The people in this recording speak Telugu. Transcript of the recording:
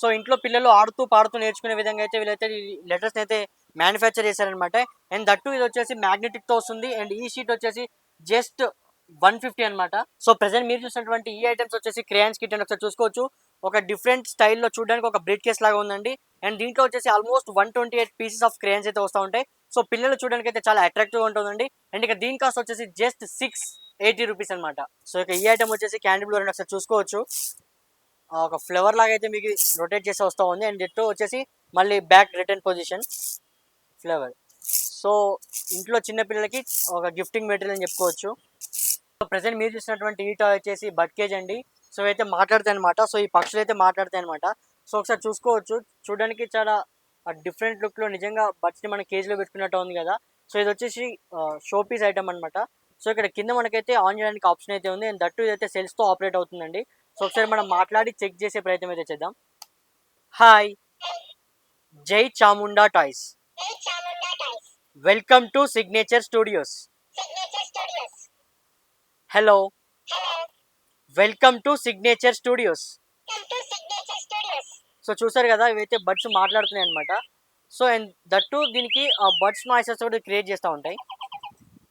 సో ఇంట్లో పిల్లలు ఆడుతూ పాడుతూ నేర్చుకునే విధంగా అయితే వీళ్ళైతే ఈ లెటర్స్ అయితే మ్యానుఫ్యాక్చర్ చేశారనమాట. అండ్ దట్టు ఇది వచ్చేసి మ్యాగ్నెటిక్ తో వస్తుంది. అండ్ ఈ షీట్ వచ్చేసి జస్ట్ 150 అనమాట. సో ప్రెసెంట్ మీరు చూసినటువంటి ఈ ఐటమ్స్ వచ్చేసి క్రేయాన్స్ కిట్ అని ఒకసారి చూసుకోవచ్చు. ఒక డిఫరెంట్ స్టైల్లో చూడడానికి ఒక బ్రీఫ్ కేస్ లాగా ఉందండి. అండ్ దీంట్లో వచ్చేసి ఆల్మోస్ట్ 128 పీసెస్ ఆఫ్ క్రేయాన్స్ అయితే వస్తూ ఉంటాయి. సో పిల్లలు చూడడానికి అయితే చాలా అట్రాక్టివ్ గా ఉంటుందండి. అండ్ ఇక దీని కాస్ట్ వచ్చేసి జస్ట్ 680 రూపీస్ అనమాట. సో ఇక ఈ ఐటమ్ వచ్చేసి క్యాండీ బ్లూ అని ఒకసారి చూసుకోవచ్చు. ఒక ఫ్లవర్ లాగా అయితే మీకు రొటేట్ చేసి వస్తూ ఉంది. అండ్ ఇటు వచ్చేసి మళ్ళీ back return position flower. So ఇంట్లో చిన్న పిల్లలకి ఒక గిఫ్టింగ్ మెటీరియల్ అని చెప్పుకోవచ్చు. సో ప్రెసెంట్ మీరు చూసినటువంటి ఈ టాయ్ వచ్చేసి బర్డ్ కేజ్ అండి. సో అయితే మాట్లాడతాయి అనమాట. సో ఈ పక్షులు అయితే మాట్లాడతాయి అనమాట. సో ఒకసారి చూసుకోవచ్చు. చూడడానికి చాలా డిఫరెంట్ లుక్లో నిజంగా బర్డ్స్ని మన కేజ్లో పెట్టుకున్నట్టు ఉంది కదా. సో ఇది వచ్చేసి షో పీస్ ఐటమ్ అనమాట. సో ఇక్కడ కింద మనకైతే ఆన్ చేయడానికి ఆప్షన్ అయితే ఉంది. అండ్ దట్టు ఇదైతే సెల్స్తో ఆపరేట్ అవుతుందండి. సో ఒకసారి మనం మాట్లాడి చెక్ చేసే ప్రయత్నం అయితే చేద్దాం. హాయ్, జై Chamunda toys, welcome to signature studios. Hello, welcome to signature studios. So చూసారు కదా, ఇవైతే బర్డ్స్ మాట్లాడుతున్నాయి అనమాట. సో అండ్ దట్టు దీనికి బర్డ్స్ నాయిసెస్ కూడా క్రియేట్ చేస్తూ ఉంటాయి.